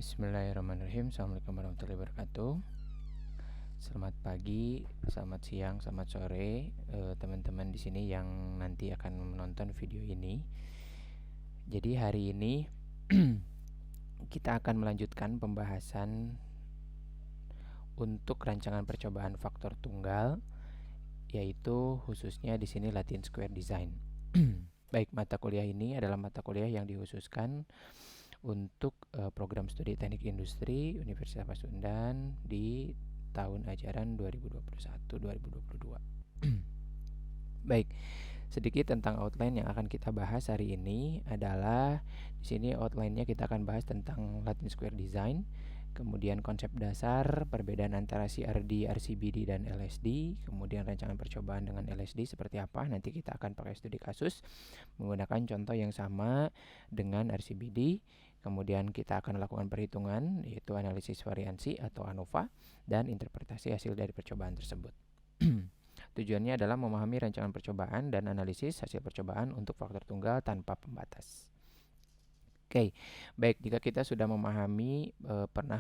Bismillahirrahmanirrahim. Assalamualaikum warahmatullahi wabarakatuh. Selamat pagi, selamat siang, selamat sore, teman-teman di sini yang nanti akan menonton video ini. Jadi hari ini kita akan melanjutkan pembahasan untuk rancangan percobaan faktor tunggal, yaitu khususnya di sini Latin Square Design. Baik, mata kuliah ini adalah mata kuliah yang dikhususkan untuk program studi teknik industri Universitas Pasundan di tahun ajaran 2021-2022. Baik, sedikit tentang outline yang akan kita bahas hari ini adalah di sini outline-nya kita akan bahas tentang Latin Square Design, kemudian konsep dasar, perbedaan antara CRD, RCBD dan LSD, kemudian rancangan percobaan dengan LSD seperti apa. Nanti kita akan pakai studi kasus menggunakan contoh yang sama dengan RCBD. Kemudian kita akan lakukan perhitungan, yaitu analisis variansi atau ANOVA, dan interpretasi hasil dari percobaan tersebut. Tujuannya adalah memahami rancangan percobaan dan analisis hasil percobaan untuk faktor tunggal tanpa pembatas. Oke, baik, jika kita sudah memahami, pernah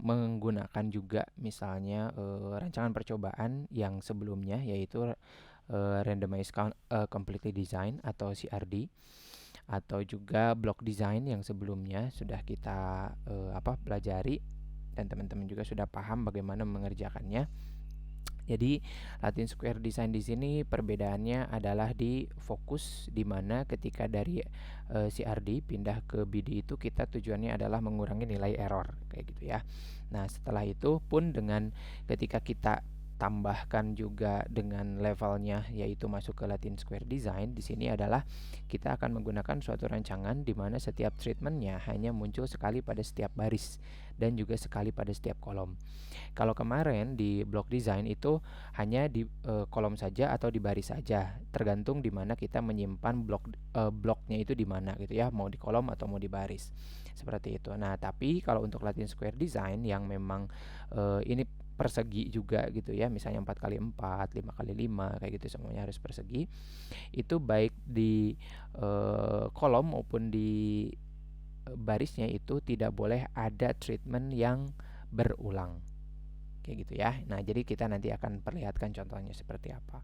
menggunakan juga misalnya rancangan percobaan yang sebelumnya, yaitu Randomized Completely Design atau CRD, atau juga block design yang sebelumnya sudah kita pelajari, dan teman-teman juga sudah paham bagaimana mengerjakannya. Jadi Latin Square Design di sini perbedaannya adalah di fokus, di mana ketika dari CRD pindah ke BD itu kita tujuannya adalah mengurangi nilai error kayak gitu ya. Nah, setelah itu pun dengan ketika kita tambahkan juga dengan levelnya, yaitu masuk ke Latin Square Design, di sini adalah kita akan menggunakan suatu rancangan di mana setiap treatmentnya hanya muncul sekali pada setiap baris dan juga sekali pada setiap kolom. Kalau kemarin di block design itu hanya di kolom saja atau di baris saja, tergantung di mana kita menyimpan bloknya itu di mana gitu ya, mau di kolom atau mau di baris. Seperti itu. Nah, tapi kalau untuk Latin Square Design yang memang ini persegi juga gitu ya, misalnya 4x4, 5x5 kayak gitu, semuanya harus persegi. Itu baik di kolom maupun di barisnya itu tidak boleh ada treatment yang berulang. Kayak gitu ya. Nah, jadi kita nanti akan perlihatkan contohnya seperti apa.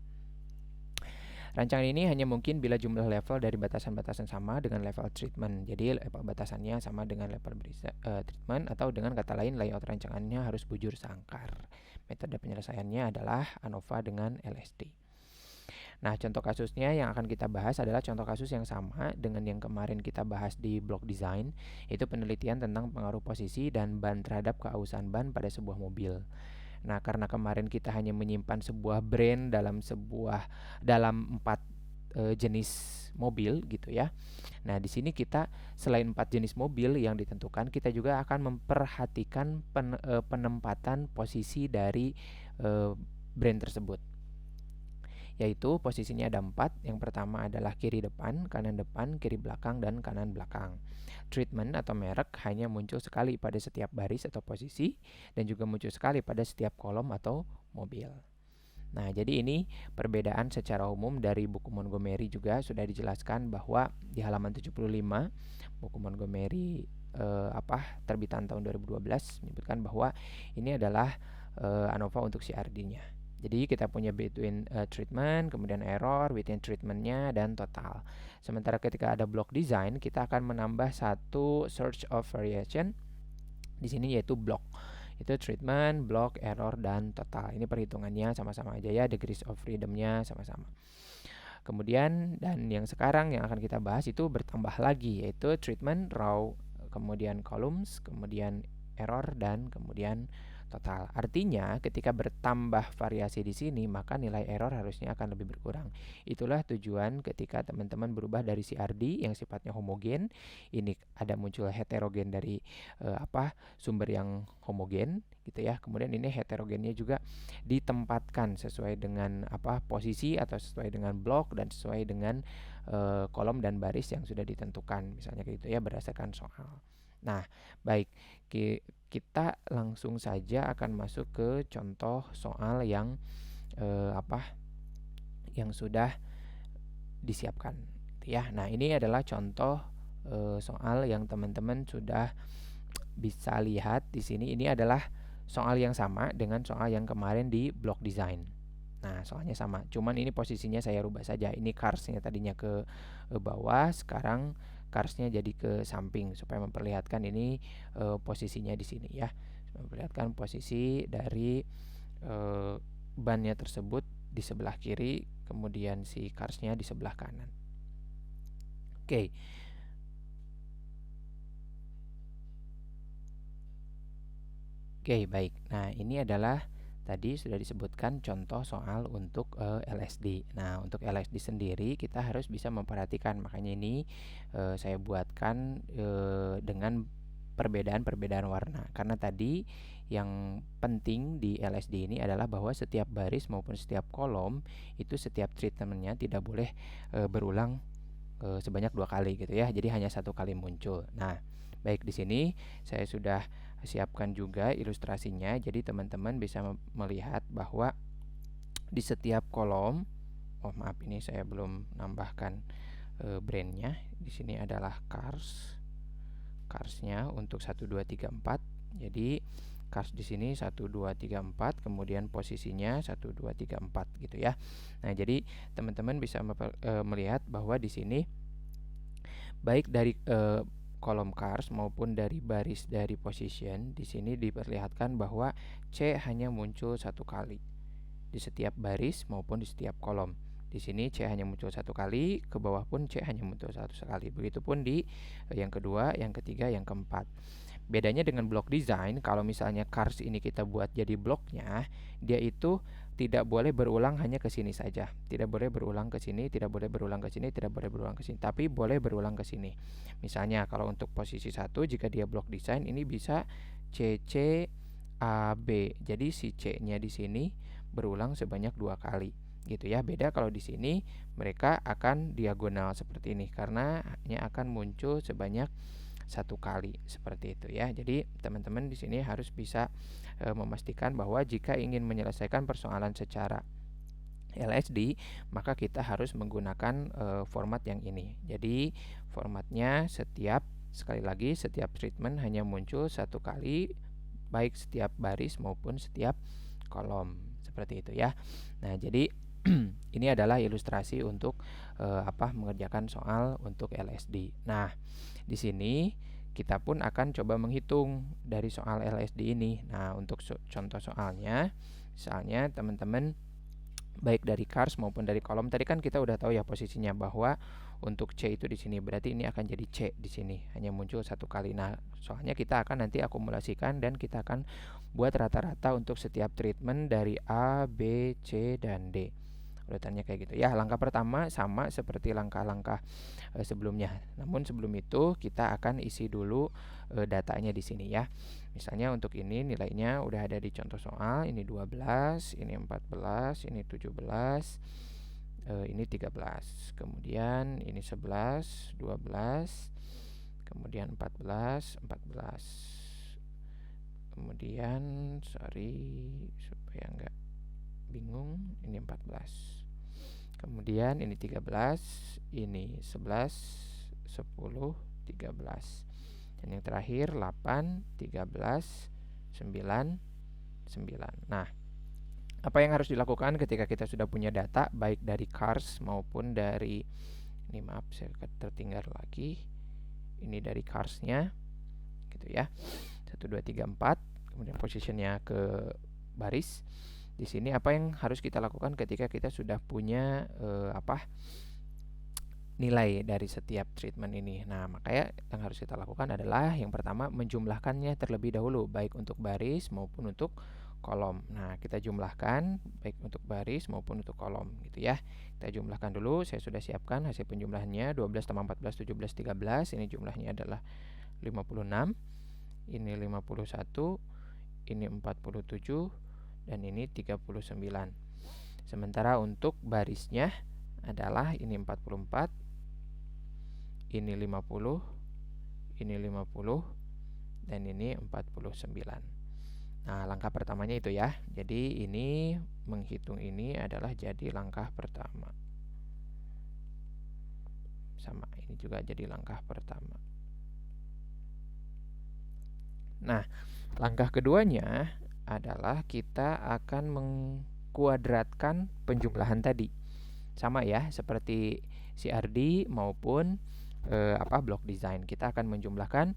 Rancangan ini hanya mungkin bila jumlah level dari batasan-batasan sama dengan level treatment. Jadi level batasannya sama dengan level treatment, atau dengan kata lain layout rancangannya harus bujur sangkar. Metode penyelesaiannya adalah ANOVA dengan LSD. Nah, contoh kasusnya yang akan kita bahas adalah contoh kasus yang sama dengan yang kemarin kita bahas di block design, yaitu penelitian tentang pengaruh posisi dan ban terhadap keausan ban pada sebuah mobil. Nah, karena kemarin kita hanya menyimpan sebuah brand dalam 4 jenis mobil gitu ya. Nah, di sini kita selain 4 jenis mobil yang ditentukan, kita juga akan memperhatikan penempatan posisi dari brand tersebut. Yaitu posisinya ada 4. Yang pertama adalah kiri depan, kiri belakang, dan kanan belakang. Treatment atau merek hanya muncul sekali pada setiap baris atau posisi, dan juga muncul sekali pada setiap kolom atau mobil. Nah, jadi ini perbedaan secara umum dari buku Montgomery juga sudah dijelaskan bahwa di halaman 75 buku Montgomery terbitan tahun 2012 menyebutkan bahwa ini adalah ANOVA untuk CRD-nya. Jadi kita punya between treatment, kemudian error, within treatmentnya, dan total. Sementara ketika ada block design, kita akan menambah satu search of variation di sini, yaitu block. Itu treatment, block, error, dan total. Ini perhitungannya sama-sama aja ya, degrees of freedom-nya sama-sama. Kemudian dan yang sekarang yang akan kita bahas itu bertambah lagi, yaitu treatment, row, kemudian columns, kemudian error, dan kemudian total. Artinya ketika bertambah variasi di sini, maka nilai error harusnya akan lebih berkurang. Itulah tujuan ketika teman-teman berubah dari CRD yang sifatnya homogen, ini ada muncul heterogen dari sumber yang homogen gitu ya. Kemudian ini heterogennya juga ditempatkan sesuai dengan posisi atau sesuai dengan blok dan sesuai dengan kolom dan baris yang sudah ditentukan, misalnya gitu ya, berdasarkan soal. Nah, baik, kita langsung saja akan masuk ke contoh soal yang yang sudah disiapkan gitu ya. Nah, ini adalah contoh soal yang teman-teman sudah bisa lihat di sini ini adalah soal yang sama dengan soal yang kemarin di block design. Nah, soalnya sama, cuman ini posisinya saya rubah saja. Ini carsnya tadinya ke bawah, sekarang carsnya jadi ke samping supaya memperlihatkan ini posisinya di sini ya. Memperlihatkan posisi dari bannya tersebut di sebelah kiri, kemudian si carsnya di sebelah kanan. Oke. Oke, baik. Nah, ini adalah tadi sudah disebutkan contoh soal untuk LSD. Nah, untuk LSD sendiri kita harus bisa memperhatikan. Makanya ini saya buatkan dengan perbedaan-perbedaan warna. Karena tadi yang penting di LSD ini adalah bahwa setiap baris maupun setiap kolom itu setiap treatmentnya tidak boleh berulang sebanyak 2 kali gitu ya. Jadi hanya 1 kali muncul. Nah, baik di sini saya sudah siapkan juga ilustrasinya. Jadi teman-teman bisa melihat bahwa di setiap kolom, maaf ini saya belum nambahkan brandnya. Di sini adalah carsnya untuk 1 2 3 4. Jadi cars di sini 1 2 3 4, kemudian posisinya 1 2 3 4 gitu ya. Nah, jadi teman-teman bisa melihat bahwa di sini baik dari kolom cars maupun dari baris dari position, di sini diperlihatkan bahwa C hanya muncul 1 kali di setiap baris maupun di setiap kolom. Di sini C hanya muncul 1 kali, ke bawah pun C hanya muncul 1 kali. Begitupun di yang kedua, yang ketiga, yang keempat. Bedanya dengan block design, kalau misalnya cars ini kita buat jadi bloknya, dia itu tidak boleh berulang hanya ke sini saja. Tidak boleh berulang ke sini, tidak boleh berulang ke sini, tidak boleh berulang ke sini, tapi boleh berulang ke sini. Misalnya kalau untuk posisi 1 jika dia block design ini bisa CC AB. Jadi si C-nya di sini berulang sebanyak 2 kali. Gitu ya. Beda kalau di sini mereka akan diagonal seperti ini karena hanya akan muncul sebanyak 1 kali seperti itu ya. Jadi teman-teman di sini harus bisa memastikan bahwa jika ingin menyelesaikan persoalan secara LSD, maka kita harus menggunakan format yang ini. Jadi formatnya sekali lagi setiap treatment hanya muncul 1 kali, baik setiap baris maupun setiap kolom seperti itu ya. Nah, jadi ini adalah ilustrasi untuk mengerjakan soal untuk LSD. Nah, di sini kita pun akan coba menghitung dari soal LSD ini. Nah, untuk contoh soalnya, misalnya teman-teman baik dari cars maupun dari kolom, tadi kan kita udah tahu ya posisinya bahwa untuk C itu di sini, berarti ini akan jadi C di sini, hanya muncul 1 kali. Nah, soalnya kita akan nanti akumulasikan dan kita akan buat rata-rata untuk setiap treatment dari A, B, C, dan D. Urutannya kayak gitu ya. Langkah pertama sama seperti langkah-langkah sebelumnya. Namun sebelum itu kita akan isi dulu datanya di sini ya. Misalnya untuk ini nilainya udah ada di contoh soal. Ini 12, ini 14, ini 17, ini 13. Kemudian ini 11, 12, kemudian 14, 14. Kemudian supaya enggak bingung, ini 14. Kemudian ini 13, ini 11, 10, 13. Dan yang terakhir 8, 13, 9, 9. Nah, apa yang harus dilakukan ketika kita sudah punya data baik dari cars maupun dari ini, maaf saya tertinggal lagi. Ini dari carsnya gitu ya. 1 2 3 4, kemudian positionnya ke baris. Di sini apa yang harus kita lakukan ketika kita sudah punya nilai dari setiap treatment ini. Nah, makanya yang harus kita lakukan adalah yang pertama menjumlahkannya terlebih dahulu baik untuk baris maupun untuk kolom. Nah, kita jumlahkan baik untuk baris maupun untuk kolom gitu ya. Kita jumlahkan dulu. Saya sudah siapkan hasil penjumlahannya 12 tambah 14 17 13. Ini jumlahnya adalah 56. Ini 51. Ini 47 dan ini 39. Sementara untuk barisnya adalah ini 44, ini 50, ini 50, dan ini 49. Nah, langkah pertamanya itu ya. Jadi ini menghitung ini adalah jadi langkah pertama. Sama, ini juga jadi langkah pertama. Nah, langkah keduanya adalah kita akan mengkuadratkan penjumlahan tadi. Sama ya, seperti CRD maupun block design. Kita akan menjumlahkan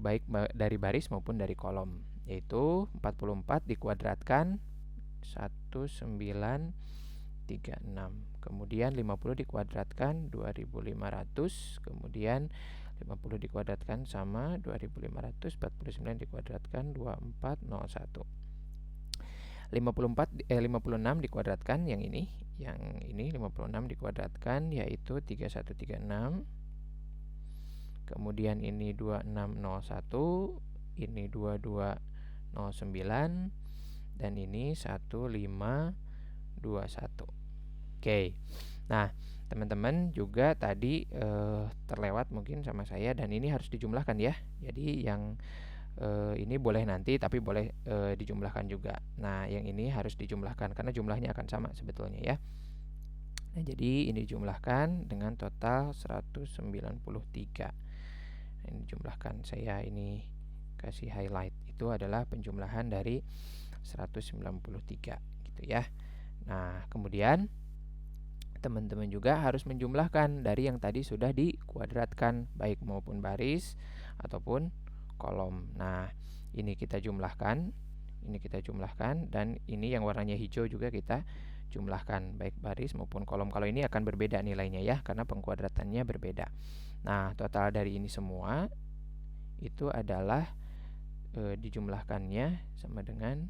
baik dari baris maupun dari kolom, yaitu 44 dikuadratkan 1936. Kemudian 50 dikuadratkan 2500, kemudian 50 dikuadratkan sama 2500, 49 dikuadratkan 2401. 56 dikuadratkan yang ini 56 dikuadratkan yaitu 3136. Kemudian ini 2601, ini 2209, dan ini 1521. Oke. Nah, teman-teman juga tadi terlewat mungkin sama saya, dan ini harus dijumlahkan ya. Jadi yang ini boleh nanti, tapi boleh dijumlahkan juga. Nah, yang ini harus dijumlahkan karena jumlahnya akan sama sebetulnya ya. Nah, jadi ini dijumlahkan dengan total 193. Ini jumlahkan, saya ini kasih highlight, itu adalah penjumlahan dari 193 gitu ya. Nah, kemudian teman-teman juga harus menjumlahkan dari yang tadi sudah dikuadratkan, baik maupun baris ataupun kolom. Nah, ini kita jumlahkan, dan ini yang warnanya hijau juga kita jumlahkan, baik baris maupun kolom. Kalau ini akan berbeda nilainya ya, karena pengkuadratannya berbeda. Nah, total dari ini semua itu adalah dijumlahkannya sama dengan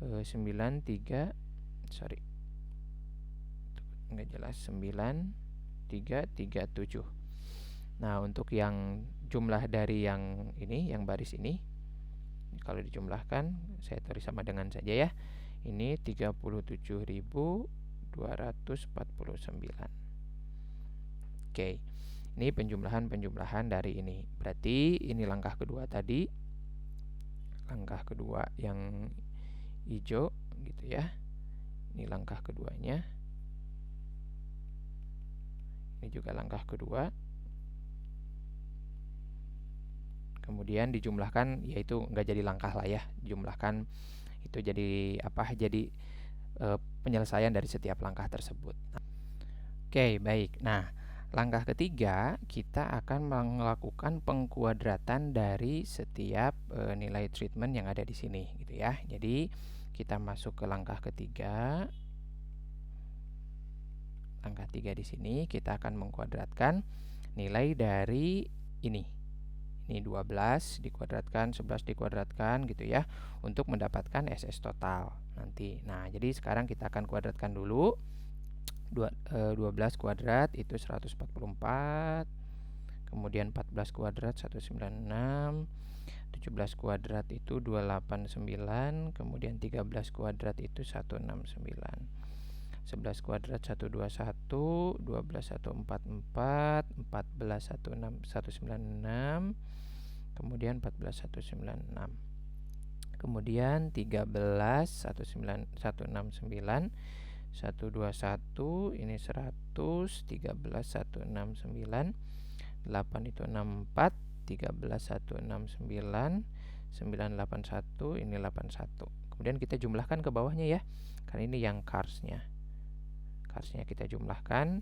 9337. Nah, untuk yang jumlah dari yang ini, yang baris ini, kalau dijumlahkan, saya tulis sama dengan saja ya. Ini 37.249. Oke. Ini penjumlahan dari ini. Berarti ini langkah kedua tadi. Langkah kedua yang hijau gitu ya. Ini langkah keduanya. Ini juga langkah kedua. Kemudian dijumlahkan, yaitu nggak jadi langkah lah ya. Dijumlahkan itu jadi penyelesaian dari setiap langkah tersebut. Oke, baik. Nah, langkah ketiga, kita akan melakukan pengkuadratan dari setiap nilai treatment yang ada di sini gitu ya. Jadi, kita masuk ke langkah ketiga. Langkah 3 di sini kita akan mengkuadratkan nilai dari ini. Ini 12 dikuadratkan, 11 dikuadratkan gitu ya, untuk mendapatkan SS total nanti. Nah, jadi sekarang kita akan kuadratkan dulu. 12 kuadrat itu 144. Kemudian 14 kuadrat 196. 17 kuadrat itu 289. Kemudian 13 kuadrat itu 169. 11 kuadrat 121, 12 144, 14 196, kemudian 14 196. Kemudian 13 169, 121 ini 100, 13 169, 8 itu 64, 13 169, 981 ini 81. Kemudian kita jumlahkan ke bawahnya ya, karena ini yang carsnya kita jumlahkan.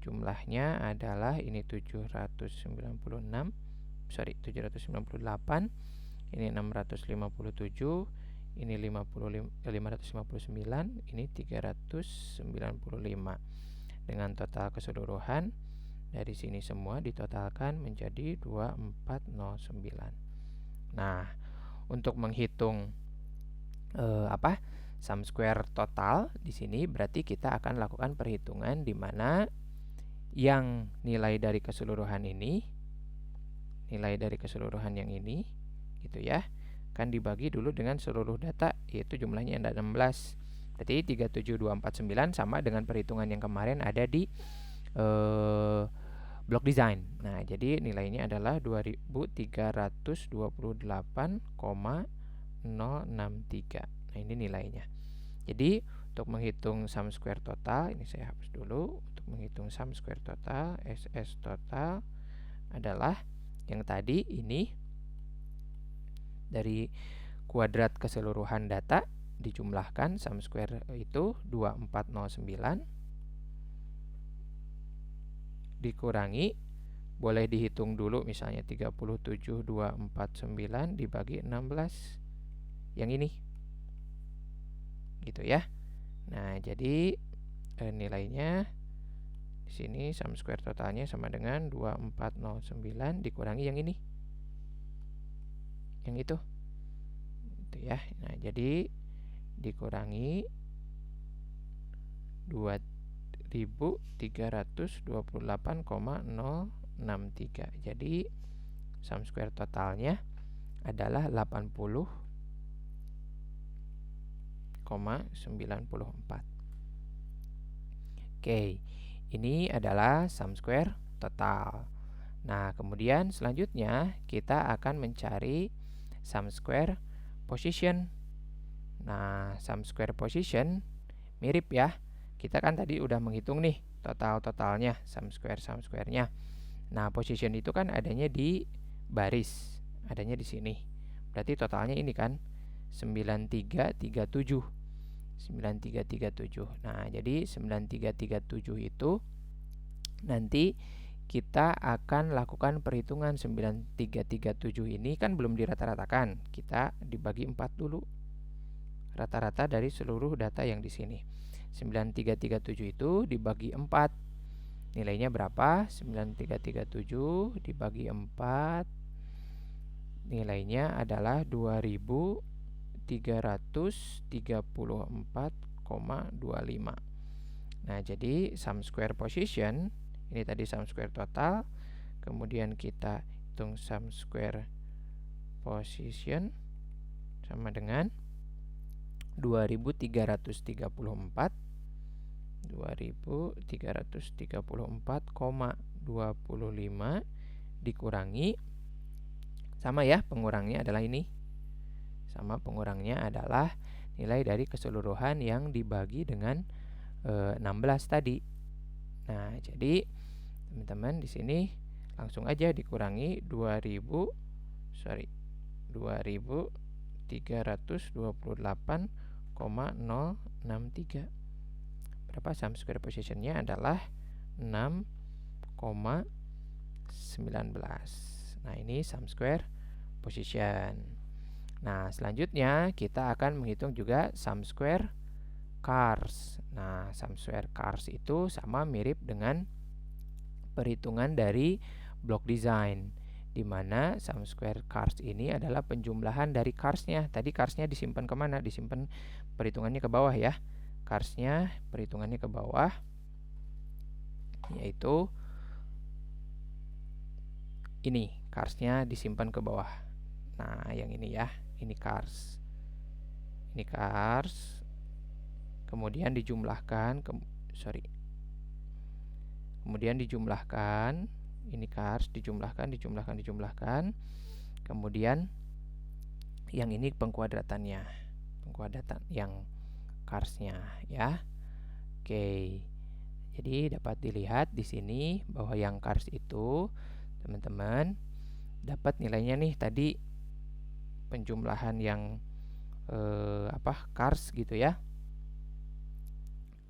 Jumlahnya adalah ini 798, ini 657, ini 559, ini 395. Dengan total keseluruhan dari sini semua ditotalkan menjadi 2409. Nah, untuk menghitung sum square total di sini, berarti kita akan lakukan perhitungan di mana yang nilai dari keseluruhan ini, nilai dari keseluruhan yang ini gitu ya, kan dibagi dulu dengan seluruh data, yaitu jumlahnya ada 16. Berarti 37249 sama dengan perhitungan yang kemarin ada di block design. Nah, jadi nilainya adalah 2328,063. Nah, ini nilainya. Jadi untuk menghitung sum square total, ini saya hapus dulu. Untuk menghitung sum square total, SS total adalah yang tadi ini Dari kuadrat keseluruhan data dijumlahkan, sum square itu 2409 dikurangi, boleh dihitung dulu misalnya 37.249 dibagi 16, yang ini gitu ya. Nah, jadi nilainya di sini sum square totalnya sama dengan 2409 dikurangi yang ini, yang itu ya. Nah, jadi dikurangi 2328,063. Jadi sum square totalnya adalah 80,94. Oke, ini adalah sum square total. Nah, kemudian selanjutnya kita akan mencari sum square position. Nah, sum square position mirip ya. Kita kan tadi udah menghitung nih totalnya, sum square-nya. Nah, position itu kan adanya di baris, adanya di sini. Berarti totalnya ini kan 9337. 9337. Nah, jadi 9337 itu nanti kita akan lakukan perhitungan 9337 ini kan belum dirata-ratakan. Kita dibagi 4 dulu. Rata-rata dari seluruh data yang di sini. 9337 itu dibagi 4. Nilainya berapa? 9337 dibagi 4. Nilainya adalah 2334,25. Nah, jadi sum square position, ini tadi sum square total, kemudian kita hitung sum square position sama dengan 2334 2334,25 dikurangi, sama ya, pengurangnya adalah ini, sama pengurangnya adalah nilai dari keseluruhan yang dibagi dengan 16 tadi. Nah, jadi teman-teman di sini langsung aja dikurangi 2328,063. Berapa sum square position-nya adalah 6,19. Nah, ini sum square position. Nah, selanjutnya kita akan menghitung juga sum square cars. Nah, sum square cars itu sama mirip dengan perhitungan dari block design, di mana sum square cars ini adalah penjumlahan dari carsnya. Tadi carsnya disimpan kemana? Disimpan perhitungannya ke bawah ya. Carsnya perhitungannya ke bawah, yaitu ini, carsnya disimpan ke bawah. Nah, yang ini ya, ini cars. Ini cars. Kemudian dijumlahkan, kemudian dijumlahkan, ini cars, dijumlahkan. Kemudian yang ini pengkuadratan yang carsnya ya. Oke. Jadi dapat dilihat di sini bahwa yang cars itu teman-teman dapat nilainya nih tadi penjumlahan yang cars gitu ya,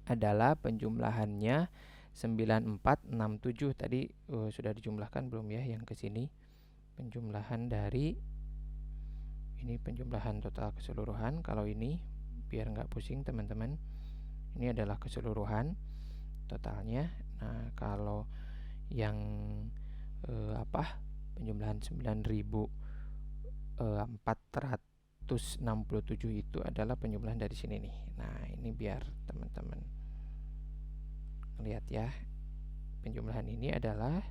adalah penjumlahannya 9467. Tadi sudah dijumlahkan belum ya yang ke sini? Penjumlahan dari ini, penjumlahan total keseluruhan. Kalau ini biar nggak pusing teman-teman, ini adalah keseluruhan totalnya. Nah, kalau yang penjumlahan 9467 itu adalah penjumlahan dari sini nih. Nah, ini biar teman-teman lihat ya, penjumlahan ini adalah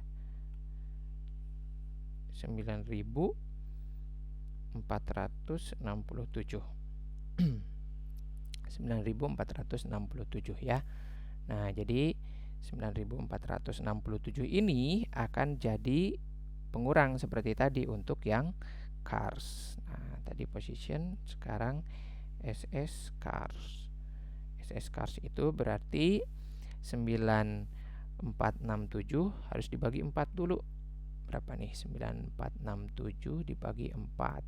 9467 9467 ya. Nah, jadi 9467 ini akan jadi pengurang seperti tadi untuk yang cars. Nah, tadi position, sekarang SS cars. SS cars itu berarti 9467 harus dibagi 4 dulu. Berapa nih? 9467 dibagi 4.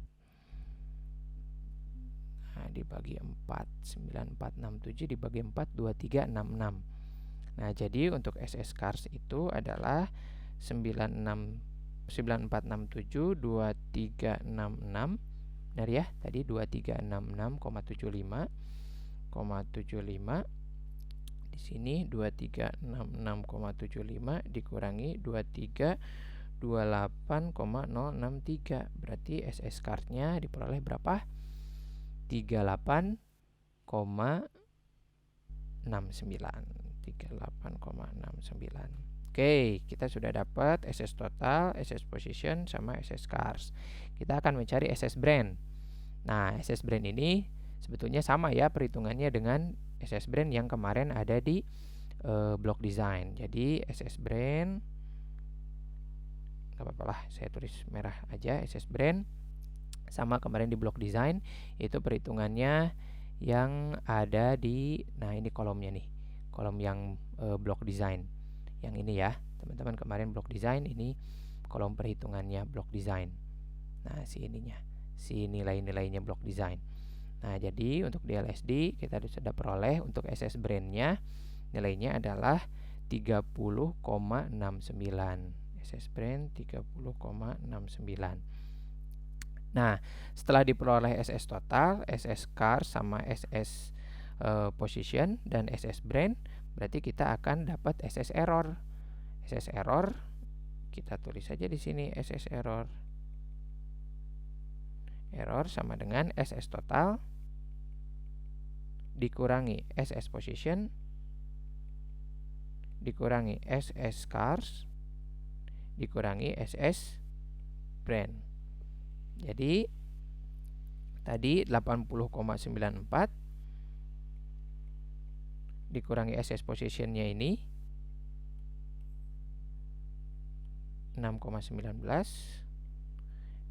Nah, dibagi 4, 9467 dibagi 4, 2366. Nah, jadi untuk SS cars itu adalah 9467 2366. Benar ya? Tadi 2366,75 di sini 2366,75 dikurangi 2328,063. Berarti SS card-nya diperoleh berapa? 38,69. Oke, kita sudah dapat SS total, SS position, sama SS cars. Kita akan mencari SS brand. Nah, SS brand ini sebetulnya sama ya perhitungannya dengan SS brand yang kemarin ada di block design. Jadi SS brand, nggak apa-apa lah, saya tulis merah aja. SS brand sama kemarin di block design, itu perhitungannya yang ada di, nah ini kolomnya nih, kolom yang block design yang ini ya teman-teman. Kemarin block design, ini kolom perhitungannya block design. Nah, si ininya, si nilai-nilainya block design. Nah, jadi untuk di LSD kita sudah peroleh untuk SS brandnya nilainya adalah 30,69. SS brand 30,69. Nah, setelah diperoleh SS total, SS car sama SS position dan SS brand, berarti kita akan dapat SS error. SS error kita tulis saja di sini, SS error. Error sama dengan SS total dikurangi SS position dikurangi SS cars dikurangi SS brand. Jadi tadi 80,94 dikurangi SS positionnya ini 6,19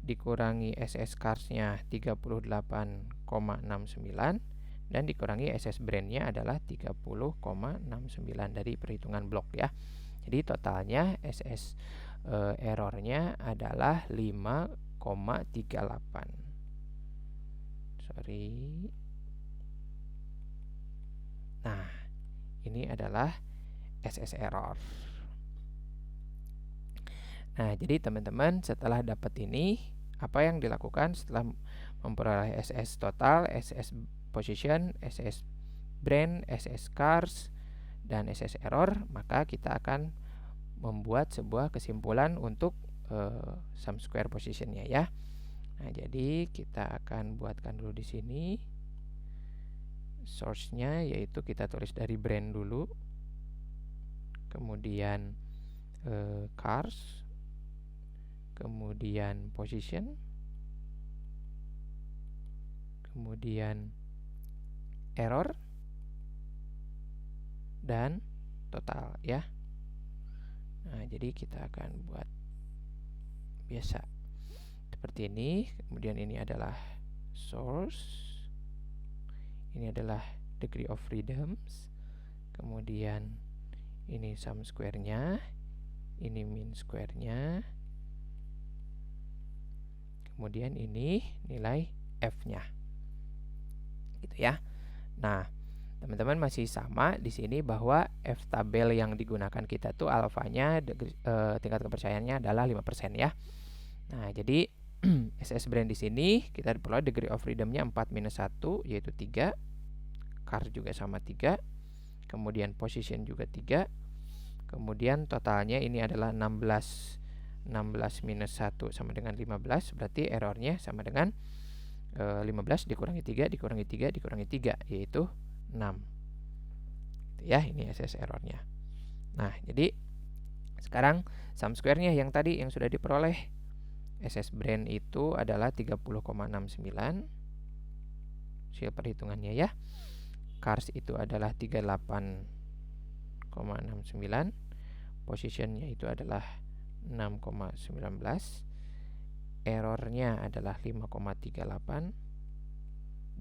dikurangi SS carsnya 38,69 dan dikurangi SS brandnya adalah 30,69 dari perhitungan blok ya. Jadi totalnya SS errornya adalah 5,38. Nah, ini adalah SS error. Nah, jadi teman-teman setelah dapat ini, apa yang dilakukan setelah memperoleh SS total, SS position, SS brand, SS cars, dan SS error, maka kita akan membuat sebuah kesimpulan untuk sum square positionnya ya. Nah, jadi kita akan buatkan dulu di sini source-nya, yaitu kita tulis dari brand dulu, kemudian cars, kemudian position, kemudian error, dan total ya. Nah, jadi kita akan buat biasa seperti ini. Kemudian ini adalah source, ini adalah degree of freedoms, kemudian ini sum square-nya, ini mean square-nya, kemudian ini nilai F-nya, gitu ya. Nah, teman-teman masih sama di sini bahwa F tabel yang digunakan kita tuh alfanya tingkat kepercayaannya adalah 5% ya. Nah, jadi SS brand di sini kita peroleh degree of freedom-nya 4-1 yaitu 3. Car juga sama 3. Kemudian position juga 3. Kemudian totalnya ini adalah 16 minus 1 sama dengan 15. Berarti errornya sama dengan 15 dikurangi 3 dikurangi 3 dikurangi 3 yaitu 6. Ya, ini SS errornya. Nah, jadi sekarang sum square-nya yang tadi yang sudah diperoleh, SS brand itu adalah 30,69 hasil perhitungannya ya. Cars itu adalah 38,69, positionnya itu adalah 6,19, errornya adalah 5,38,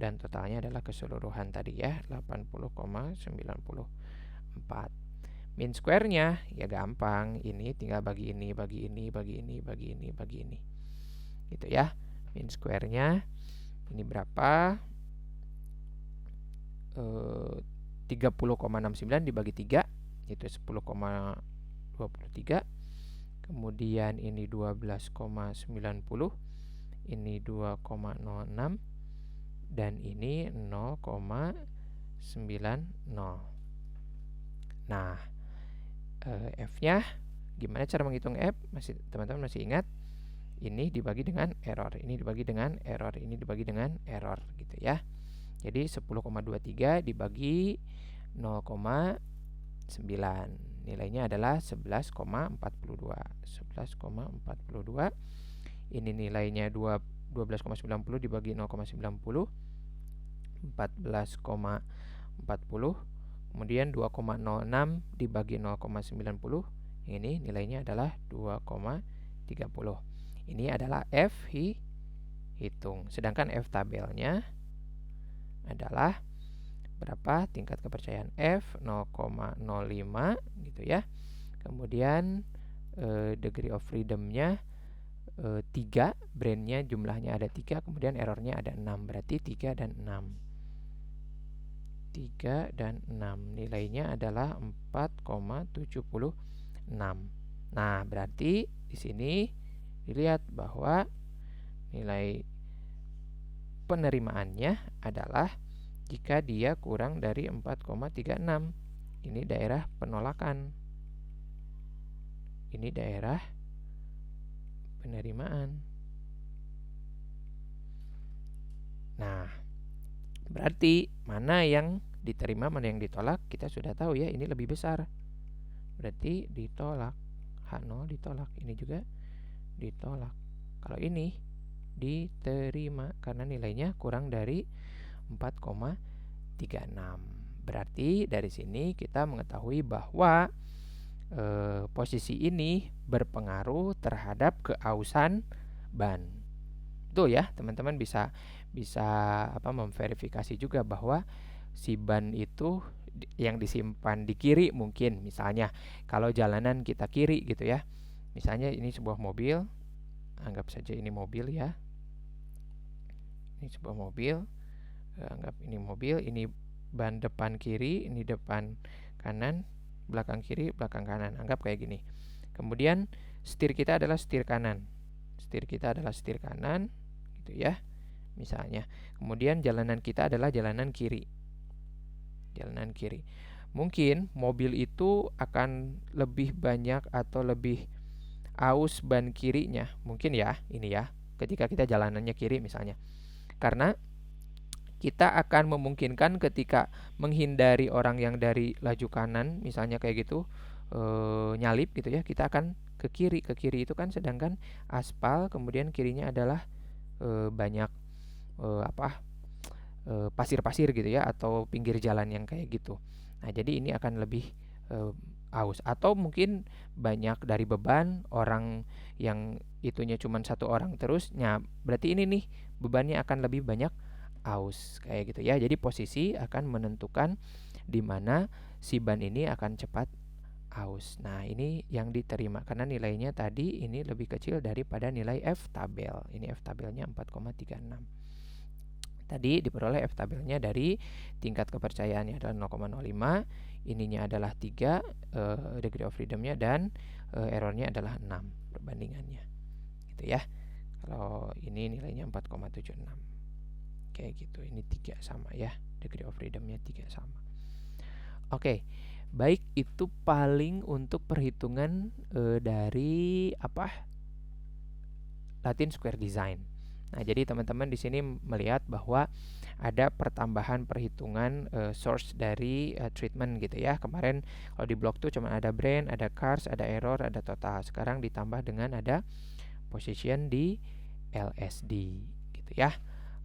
dan totalnya adalah keseluruhan tadi ya 80,94. Mean square-nya ya gampang, ini tinggal bagi ini, bagi ini, bagi ini, bagi ini, bagi ini, gitu ya. Mean square-nya ini berapa? 30,69 dibagi 3 itu 10,23. Kemudian ini 12,90, ini 2,06, dan ini 0,90. Nah, F-nya gimana cara menghitung F? Teman-teman masih ingat? Ini dibagi dengan error, ini dibagi dengan error, ini dibagi dengan error gitu ya. Jadi 10,23 dibagi 0,9, nilainya adalah 11,42. 11,42. Ini nilainya 12,90 dibagi 0,90, 14,40. Kemudian 2,06 dibagi 0,90, ini nilainya adalah 2,30. Ini adalah F hitung. Sedangkan F tabelnya adalah berapa? Tingkat kepercayaan F 0,05 gitu ya. Kemudian degree of freedom-nya 3, brand-nya jumlahnya ada 3, kemudian errornya ada 6, berarti 3 dan 6. 3 dan 6, nilainya adalah 4,76. Nah, berarti di sini dilihat bahwa nilai penerimaannya adalah jika dia kurang dari 4,36. Ini daerah penolakan. Ini daerah penerimaan. Nah, berarti mana yang diterima, mana yang ditolak, kita sudah tahu ya, ini lebih besar. Berarti ditolak. H0 ditolak, ini juga ditolak. Kalau ini diterima karena nilainya kurang dari 4,36. Berarti dari sini kita mengetahui bahwa posisi ini berpengaruh terhadap keausan ban. Betul ya, teman-teman bisa memverifikasi juga bahwa si ban itu yang disimpan di kiri, mungkin misalnya kalau jalanan kita kiri gitu ya. Misalnya ini sebuah mobil, anggap saja ini mobil ya. Ini sebuah mobil, anggap ini mobil, ini ban depan kiri, ini depan kanan, belakang kiri, belakang kanan, anggap kayak gini. Kemudian setir kita adalah setir kanan. Setir kita adalah setir kanan gitu ya. Misalnya. Kemudian jalanan kita adalah jalanan kiri. Jalanan kiri. Mungkin mobil itu akan lebih banyak atau lebih aus ban kirinya. Mungkin ya, ini ya. Ketika kita jalanannya kiri misalnya. Karena kita akan memungkinkan ketika menghindari orang yang dari laju kanan, misalnya kayak gitu, nyalip gitu ya, kita akan ke kiri. Ke kiri itu kan sedangkan aspal, kemudian kirinya adalah banyak pasir-pasir gitu ya, atau pinggir jalan yang kayak gitu. Nah, jadi ini akan lebih aus. Atau mungkin banyak dari beban orang yang itunya cuma satu orang terus, berarti ini nih bebannya akan lebih banyak aus kayak gitu ya. Jadi posisi akan menentukan di mana si ban ini akan cepat aus. Nah, ini yang diterima karena nilainya tadi ini lebih kecil daripada nilai F tabel. Ini F tabelnya 4,36. Tadi diperoleh F tabelnya dari tingkat kepercayaannya adalah 0,05, ininya adalah 3 degree of freedom-nya, dan errornya adalah 6 perbandingannya. Gitu ya. Kalau ini nilainya 4,76. Kayak gitu. Ini 3 sama ya. Degree of freedom-nya 3 sama. Oke. Baik, itu paling untuk perhitungan dari Latin Square Design. Nah, jadi teman-teman di sini melihat bahwa ada pertambahan perhitungan source dari treatment gitu ya. Kemarin kalau di blog tuh cuma ada brand, ada cars, ada error, ada total. Sekarang ditambah dengan ada position di LSD gitu ya.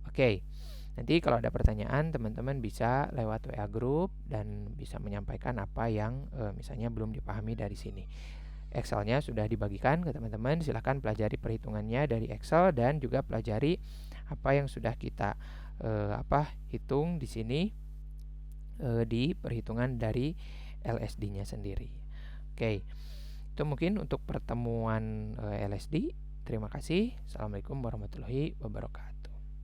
Oke. Nanti kalau ada pertanyaan, teman-teman bisa lewat WA group dan bisa menyampaikan apa yang misalnya belum dipahami dari sini. Excelnya sudah dibagikan ke teman-teman, silahkan pelajari perhitungannya dari Excel dan juga pelajari apa yang sudah kita hitung di sini di perhitungan dari LSD-nya sendiri. Oke, itu mungkin untuk pertemuan LSD. Terima kasih. Assalamualaikum warahmatullahi wabarakatuh.